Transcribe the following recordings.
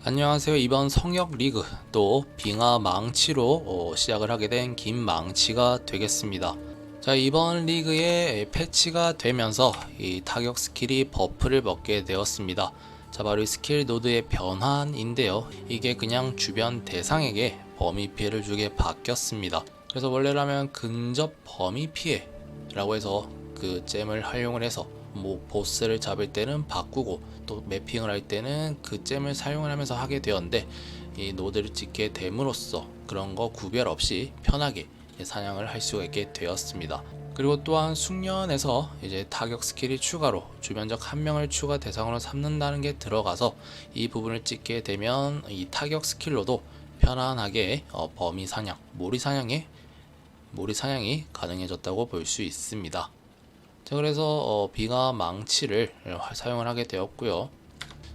안녕하세요. 이번 성역 리그 또 빙하 망치로 시작을 하게 된 김망치가 되겠습니다. 자, 이번 리그에 패치가 되면서 이 타격 스킬이 버프를 먹게 되었습니다. 자, 바로 이 스킬 노드의 변환인데요. 이게 그냥 주변 대상에게 범위 피해를 주게 바뀌었습니다. 그래서 원래라면 근접 범위 피해라고 해서 그 잼을 활용을 해서 보스를 잡을 때는 바꾸고 또 매핑을 할 때는 그 잼을 사용을 하면서 하게 되었는데, 이 노드를 찍게 됨으로써 그런 거 구별 없이 편하게 사냥을 할 수가 있게 되었습니다. 그리고 또한 숙련에서 이제 타격 스킬이 추가로 주변적 한 명을 추가 대상으로 삼는다는 게 들어가서 이 부분을 찍게 되면 이 타격 스킬로도 편안하게 범위 사냥, 몰이 사냥이 가능해졌다고 볼 수 있습니다. 자, 그래서 빙하 망치를 사용을 하게 되었고요.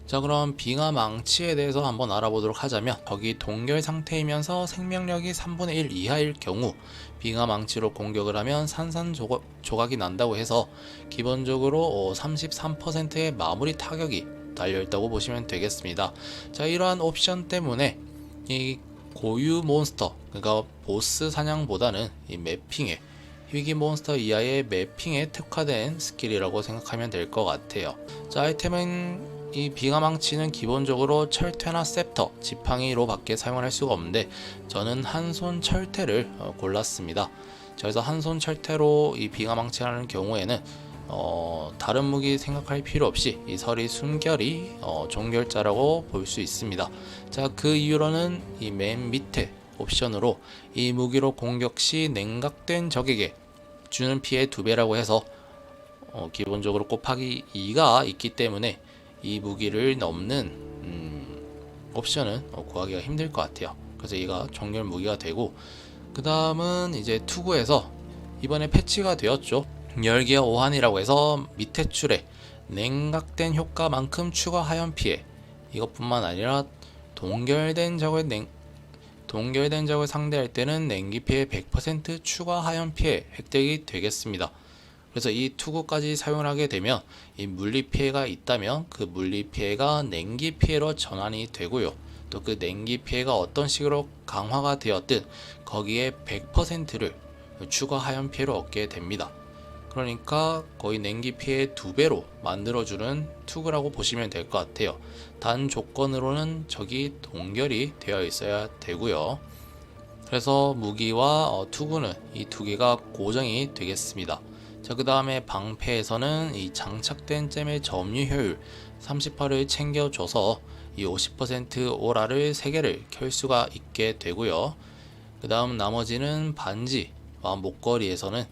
자, 그럼 빙하 망치에 대해서 한번 알아보도록 하자면, 적이 동결 상태이면서 생명력이 3분의 1 이하일 경우 빙하 망치로 공격을 하면 산산조각이 난다고 해서 기본적으로 33%의 마무리 타격이 달려있다고 보시면 되겠습니다. 자, 이러한 옵션 때문에 이 고유 몬스터, 그러니까 보스 사냥보다는 이 매핑에 희귀 몬스터 이하의 매핑에 특화된 스킬이라고 생각하면 될 것 같아요. 자, 아이템은 이 빙하망치는 기본적으로 철퇴나 셉터, 지팡이로 밖에 사용을 할 수가 없는데, 저는 한손 철퇴를 골랐습니다. 그래서 한손 철퇴로 이 빙하망치라는 경우에는 다른 무기 생각할 필요 없이 이 서리 순결이 종결자라고 볼 수 있습니다. 자, 그 이유로는 이 맨 밑에 옵션으로 이 무기로 공격 시 냉각된 적에게 주는 피해 2배라고 해서 기본적으로 곱하기 2가 있기 때문에 이 무기를 넘는 옵션은 구하기가 힘들 것 같아요. 그래서 얘가 종결 무기가 되고, 그 다음은 이제 투구에서 이번에 패치가 되었죠. 열기어 5한이라고 해서 밑에 줄에 냉각된 효과만큼 추가 하연 피해, 이것뿐만 아니라 동결된 적을 상대할 때는 냉기 피해 100% 추가 하연 피해 획득이 되겠습니다. 그래서 이 투구까지 사용을 하게 되면 이 물리 피해가 있다면 그 물리 피해가 냉기 피해로 전환이 되고요. 또 그 냉기 피해가 어떤 식으로 강화가 되었든 거기에 100%를 추가 하연 피해로 얻게 됩니다. 그러니까 거의 냉기 피해 2배로 만들어주는 투구라고 보시면 될 것 같아요. 단 조건으로는 적이 동결이 되어 있어야 되고요. 그래서 무기와 투구는 이 두 개가 고정이 되겠습니다. 자, 그 다음에 방패에서는 이 장착된 잼의 점유 효율 38을 챙겨줘서 이 50% 오라를 3개를 켤 수가 있게 되고요. 그 다음 나머지는 반지와 목걸이에서는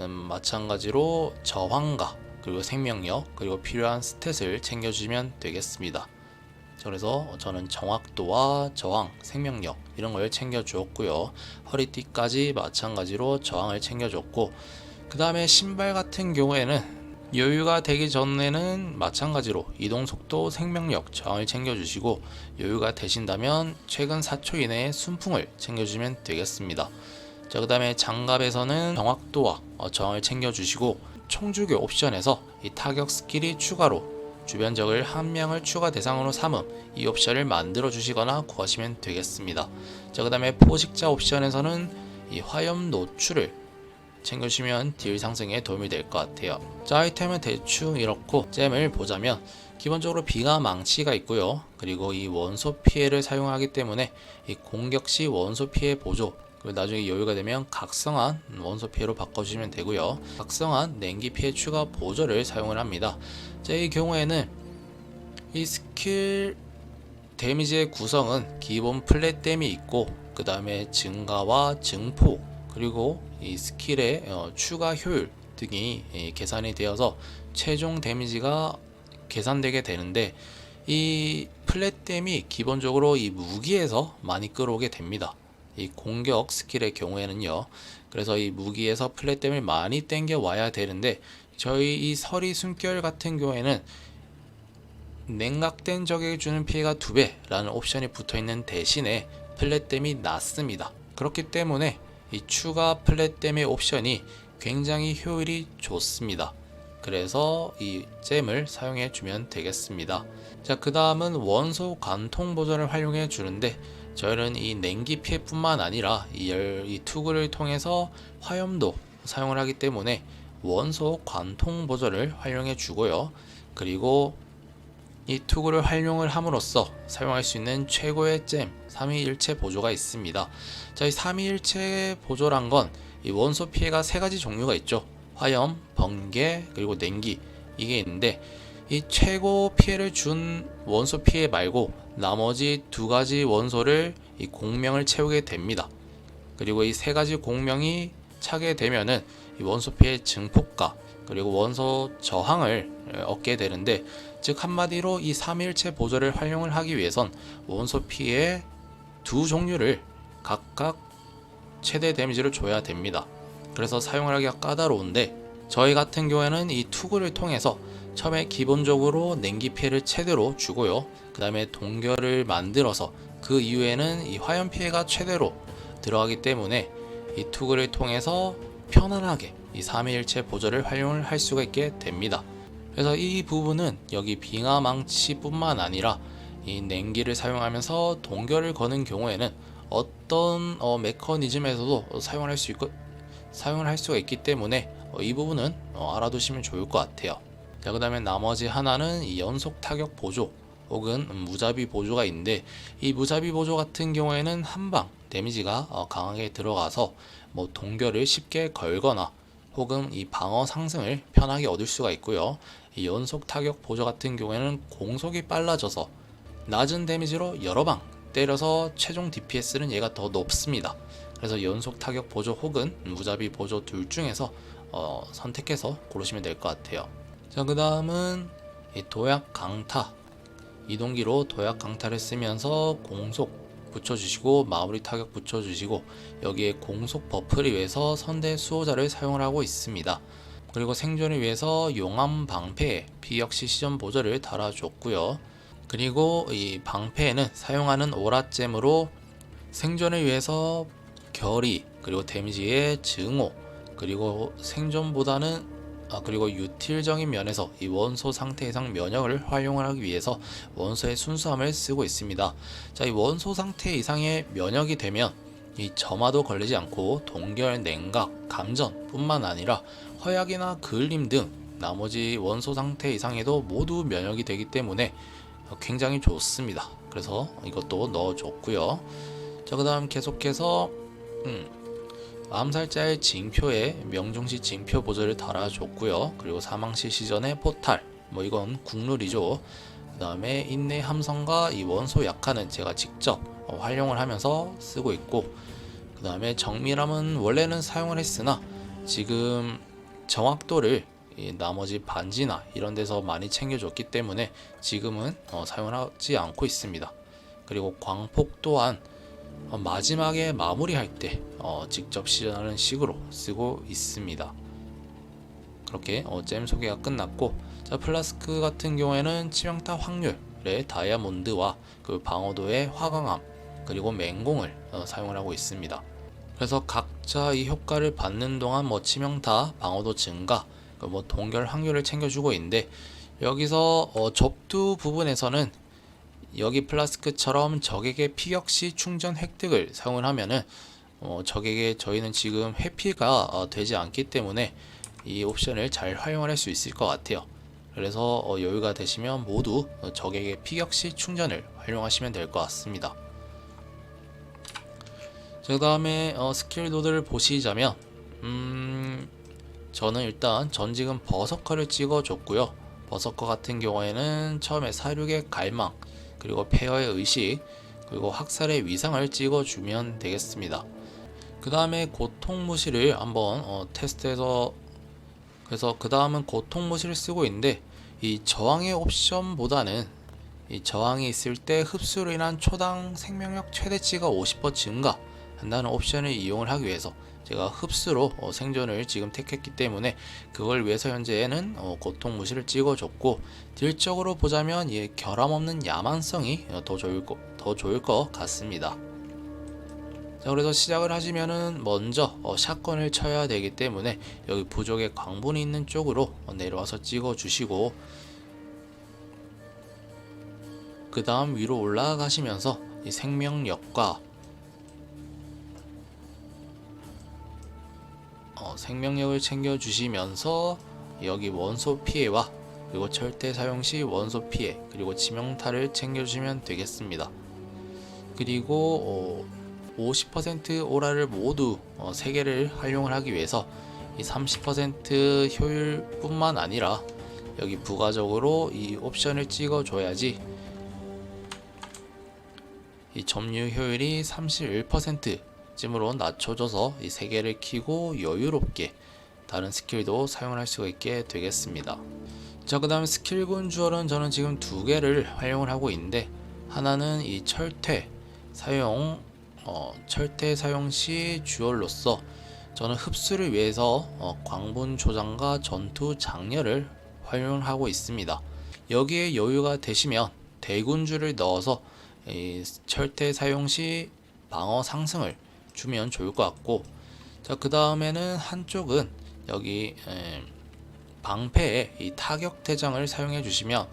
마찬가지로 저항가, 그리고 생명력, 그리고 필요한 스탯을 챙겨주시면 되겠습니다. 그래서 저는 정확도와 저항, 생명력 이런 걸 챙겨주었고요. 허리띠까지 마찬가지로 저항을 챙겨줬고, 그 다음에 신발 같은 경우에는 여유가 되기 전에는 마찬가지로 이동속도, 생명력, 저항을 챙겨주시고, 여유가 되신다면 최근 4초 이내에 순풍을 챙겨주시면 되겠습니다. 자, 그 다음에 장갑에서는 정확도와 저항을 챙겨주시고, 총주교 옵션에서 이 타격 스킬이 추가로 주변 적을 한 명을 추가 대상으로 삼음, 이 옵션을 만들어 주시거나 구하시면 되겠습니다. 자, 그 다음에 포식자 옵션에서는 이 화염 노출을 챙겨주시면 딜 상승에 도움이 될 것 같아요. 자, 아이템은 대충 이렇고, 잼을 보자면 기본적으로 빙하 망치가 있고요. 그리고 이 원소 피해를 사용하기 때문에 이 공격 시 원소 피해 보조, 그리고 나중에 여유가 되면 각성한 원소 피해로 바꿔주시면 되고요. 각성한 냉기 피해 추가 보조를 사용을 합니다. 자, 이 경우에는 이 스킬 데미지의 구성은 기본 플랫 댐이 있고, 그 다음에 증가와 증폭, 그리고 이 스킬의 추가 효율 등이 계산이 되어서 최종 데미지가 계산되게 되는데, 이 플랫 댐이 기본적으로 이 무기에서 많이 끌어오게 됩니다. 이 공격 스킬의 경우에는요. 그래서 이 무기에서 플랫댐을 많이 땡겨 와야 되는데, 저희 이 서리 숨결 같은 경우에는 냉각된 적에게 주는 피해가 2배라는 옵션이 붙어있는 대신에 플랫댐이 낮습니다. 그렇기 때문에 이 추가 플랫댐의 옵션이 굉장히 효율이 좋습니다. 그래서 이 잼을 사용해 주면 되겠습니다. 자, 그 다음은 원소 관통 보존을 활용해 주는데, 저희는 이 냉기 피해 뿐만 아니라 이 투구를 통해서 화염도 사용을 하기 때문에 원소 관통 보존을 활용해 주고요. 그리고 이 투구를 활용을 함으로써 사용할 수 있는 최고의 잼 3위일체 보조가 있습니다. 자, 이 3위일체 보조란 건 이 원소 피해가 세 가지 종류가 있죠. 화염, 번개, 그리고 냉기, 이게 있는데, 이 최고 피해를 준 원소 피해 말고 나머지 두 가지 원소를 이 공명을 채우게 됩니다. 그리고 이 세 가지 공명이 차게 되면은 이 원소 피해 증폭과 그리고 원소 저항을 얻게 되는데, 즉 한마디로 이 3일체 보조를 활용을 하기 위해선 원소 피해 두 종류를 각각 최대 데미지를 줘야 됩니다. 그래서 사용을 하기가 까다로운데, 저희 같은 경우에는 이 투구를 통해서 처음에 기본적으로 냉기 피해를 최대로 주고요. 그 다음에 동결을 만들어서 그 이후에는 이 화염 피해가 최대로 들어가기 때문에 이 투구를 통해서 편안하게 이 3일체 보조를 활용을 할 수가 있게 됩니다. 그래서 이 부분은 여기 빙하망치 뿐만 아니라 이 냉기를 사용하면서 동결을 거는 경우에는 어떤 메커니즘에서도 사용을 할 수가 있기 때문에 이 부분은 알아두시면 좋을 것 같아요. 자, 그 다음에 나머지 하나는 이 연속 타격 보조 혹은 무자비 보조가 있는데, 이 무자비 보조 같은 경우에는 한방 데미지가 강하게 들어가서 동결을 쉽게 걸거나 혹은 이 방어 상승을 편하게 얻을 수가 있고요. 이 연속 타격 보조 같은 경우에는 공속이 빨라져서 낮은 데미지로 여러 방 때려서 최종 DPS는 얘가 더 높습니다. 그래서 연속 타격 보조 혹은 무자비 보조 둘 중에서 선택해서 고르시면 될 것 같아요. 자, 그 다음은 이 도약 강타, 이동기로 도약 강타를 쓰면서 공속 붙여주시고 마무리 타격 붙여주시고, 여기에 공속 버프를 위해서 선대 수호자를 사용을 하고 있습니다. 그리고 생존을 위해서 용암 방패에 비역시 시전 보조를 달아줬고요. 그리고 이 방패에는 사용하는 오라잼으로 생존을 위해서 결의, 그리고 데미지의 증오, 그리고 생존보다는 그리고 유틸적인 면에서 이 원소 상태 이상 면역을 활용을 하기 위해서 원소의 순수함을 쓰고 있습니다. 자, 이 원소 상태 이상의 면역이 되면 이 점화도 걸리지 않고 동결, 냉각, 감전 뿐만 아니라 허약이나 그을림 등 나머지 원소 상태 이상에도 모두 면역이 되기 때문에 굉장히 좋습니다. 그래서 이것도 넣어줬고요. 자, 그 다음 계속해서 암살자의 징표에 명중시 징표 보조를 달아줬고요. 그리고 사망시 시전의 포탈, 이건 국룰이죠. 그 다음에 인내 함성과 이 원소 약화는 제가 직접 활용을 하면서 쓰고 있고, 그 다음에 정밀함은 원래는 사용을 했으나 지금 정확도를 나머지 반지나 이런 데서 많이 챙겨줬기 때문에 지금은 사용을 하지 않고 있습니다. 그리고 광폭 또한 마지막에 마무리할 때 직접 시전하는 식으로 쓰고 있습니다. 그렇게 잼 소개가 끝났고, 자, 플라스크 같은 경우에는 치명타 확률의 다이아몬드와 그 방어도의 화강암, 그리고 맹공을 사용을 하고 있습니다. 그래서 각자 이 효과를 받는 동안 치명타, 방어도 증가, 동결 확률을 챙겨주고 있는데, 여기서 접두 부분에서는 여기 플라스크처럼 적에게 피격시 충전 획득을 사용을 하면은 적에게 저희는 지금 회피가 되지 않기 때문에 이 옵션을 잘 활용할 수 있을 것 같아요. 그래서 여유가 되시면 모두 적에게 피격시 충전을 활용하시면 될 것 같습니다. 그 다음에 스킬 노드를 보시자면 저는 일단 전직은 버서커를 찍어줬고요. 버서커 같은 경우에는 처음에 사륙의 갈망, 그리고 폐허의 의식, 그리고 학살의 위상을 찍어주면 되겠습니다. 그 다음에 고통무시를 한번 테스트해서, 그래서 그 다음은 고통무시를 쓰고 있는데, 이 저항의 옵션보다는 이 저항이 있을 때 흡수로 인한 초당 생명력 최대치가 50% 증가한다는 옵션을 이용을 하기 위해서 제가 흡수로 생존을 지금 택했기 때문에 그걸 위해서 현재는 고통무시를 찍어줬고, 딜적으로 보자면 이 결함 없는 야만성이 더 좋을 것 같습니다. 자, 그래서 시작을 하시면은 먼저 샷건을 쳐야 되기 때문에 여기 부족의 광분이 있는 쪽으로 내려와서 찍어 주시고, 그 다음 위로 올라가시면서 이 생명력과 생명력을 챙겨 주시면서 여기 원소 피해와 그리고 절대 사용 시 원소 피해 그리고 치명타를 챙겨 주시면 되겠습니다. 그리고 50% 오라를 모두 3개를 활용을 하기 위해서 이 30% 효율 뿐만 아니라 여기 부가적으로 이 옵션을 찍어 줘야지 이 점유 효율이 31% 쯤으로 낮춰져서 이 3개를 키고 여유롭게 다른 스킬도 사용할 수가 있게 되겠습니다. 자, 그 다음 스킬군 주얼은 저는 지금 2개를 활용을 하고 있는데, 하나는 이 철퇴 사용 시 주얼로서 저는 흡수를 위해서 광분 조장과 전투 장렬을 활용을 하고 있습니다. 여기에 여유가 되시면 대군주를 넣어서 이 철퇴 사용 시 방어 상승을 주면 좋을 것 같고, 자, 그 다음에는 한쪽은 여기 방패에 이 타격 대장을 사용해 주시면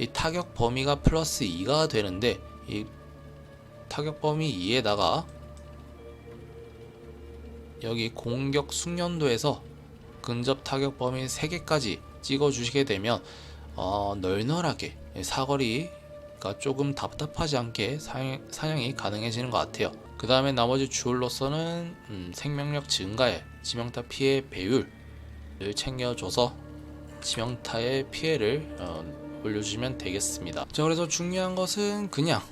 이 타격 범위가 플러스 2가 되는데, 이 타격 범위 2에다가 여기 공격 숙련도에서 근접 타격 범위 3개까지 찍어 주시게 되면 널널하게 사거리가 조금 답답하지 않게 사냥이 가능해지는 것 같아요. 그 다음에 나머지 주얼로서는 생명력 증가에 치명타 피해 배율을 챙겨줘서 치명타의 피해를 올려주시면 되겠습니다. 자, 그래서 중요한 것은 그냥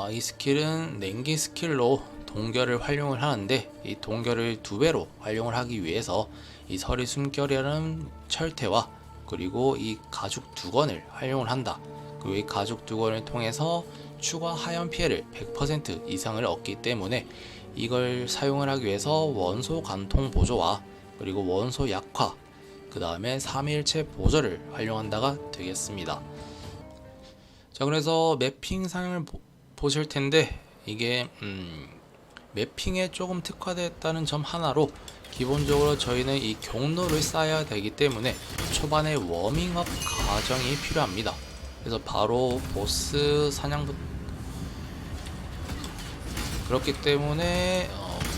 이 스킬은 냉기 스킬로 동결을 활용을 하는데, 이 동결을 2배로 활용을 하기 위해서 이 서리 숨결이라는 철퇴와 그리고 이 가죽 두건을 활용을 한다. 그리고 이 가죽 두건을 통해서 추가 하연 피해를 100% 이상을 얻기 때문에 이걸 사용을 하기 위해서 원소 관통 보조와 그리고 원소 약화, 그 다음에 3일체 보조를 활용한다가 되겠습니다. 자, 그래서 매핑 사용을 보실 텐데, 이게 매핑에 조금 특화되었다는 점 하나로 기본적으로 저희는 이 경로를 쌓아야 되기 때문에 초반에 워밍업 과정이 필요합니다. 그래서 바로 보스 사냥부터 그렇기 때문에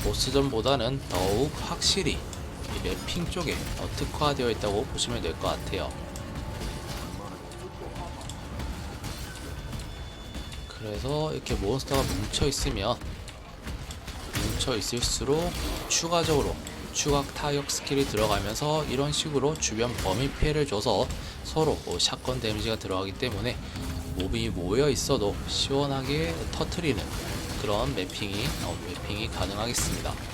보스전보다는 더욱 확실히 이 매핑 쪽에 특화되어 있다고 보시면 될 것 같아요. 그래서 이렇게 몬스터가 뭉쳐 있을수록 추가적으로 추각 타격 스킬이 들어가면서 이런 식으로 주변 범위 피해를 줘서 서로 샷건 데미지가 들어가기 때문에 몹이 모여 있어도 시원하게 터트리는 그런 매핑이 가능하겠습니다.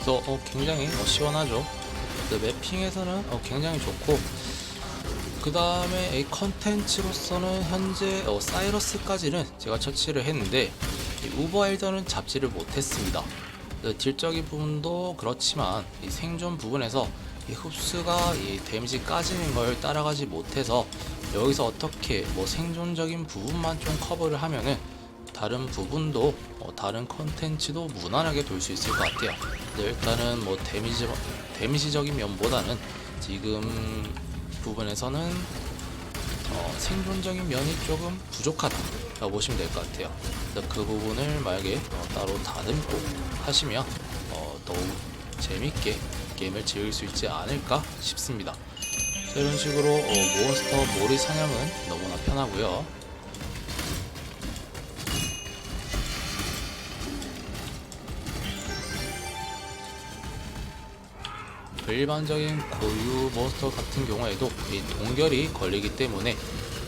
그래서 굉장히 시원하죠. 매핑에서는 굉장히 좋고, 그 다음에 이 컨텐츠로서는 현재 사이러스까지는 제가 처치를 했는데 이 우버 엘더는 잡지를 못했습니다. 딜적인 부분도 그렇지만 이 생존 부분에서 이 흡수가 이 데미지 까지는 걸 따라가지 못해서 여기서 어떻게 생존적인 부분만 좀 커버를 하면은 다른 부분도 다른 컨텐츠도 무난하게 돌 수 있을 것 같아요. 일단은 데미지적인 면보다는 지금 부분에서는 생존적인 면이 조금 부족하다고 보시면 될 것 같아요. 그 부분을 만약에 따로 다듬고 하시면 더욱 재밌게 게임을 즐길 수 있지 않을까 싶습니다. 자, 이런 식으로 몬스터 몰이 사냥은 너무나 편하고요. 일반적인 고유 몬스터 같은 경우에도 이 동결이 걸리기 때문에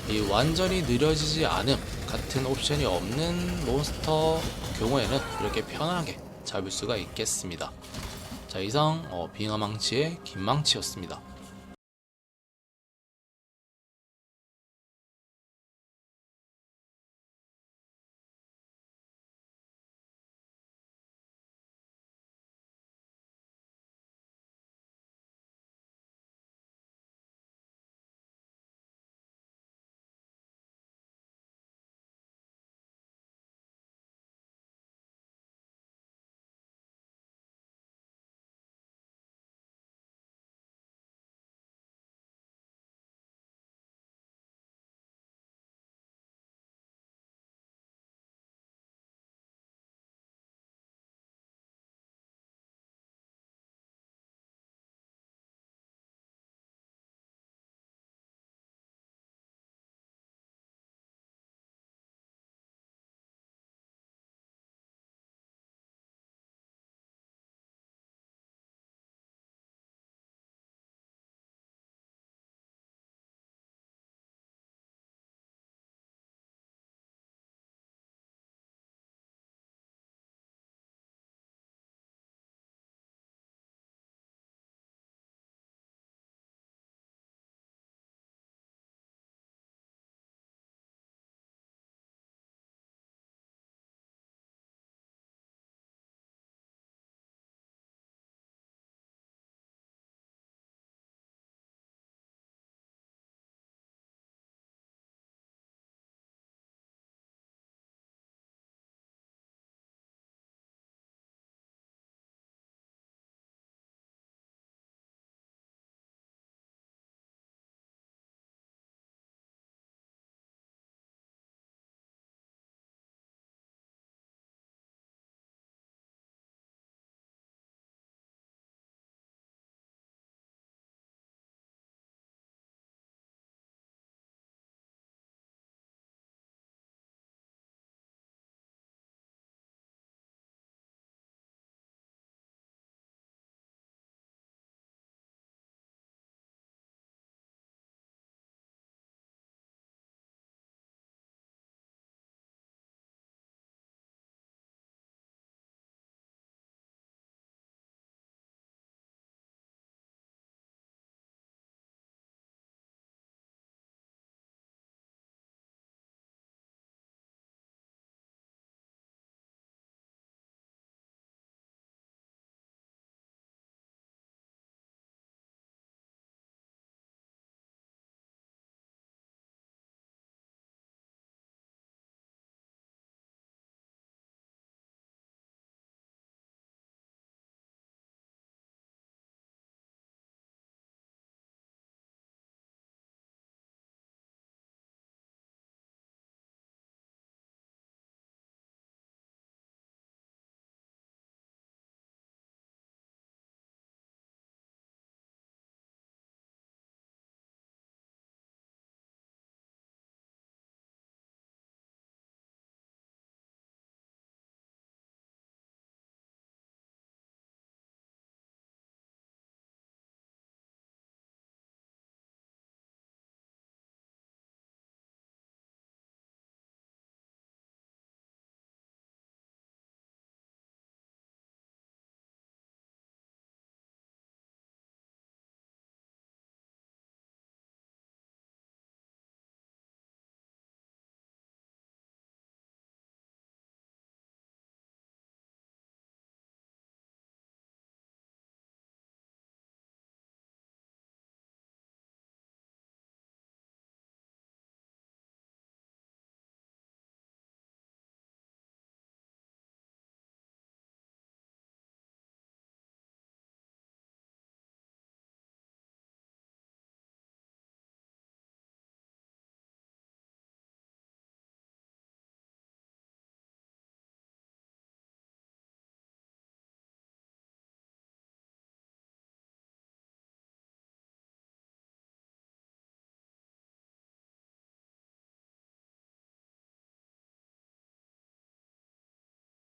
이 완전히 느려지지 않음 같은 옵션이 없는 몬스터 경우에는 이렇게 편하게 잡을 수가 있겠습니다. 자, 이상 빙하망치의 김망치였습니다.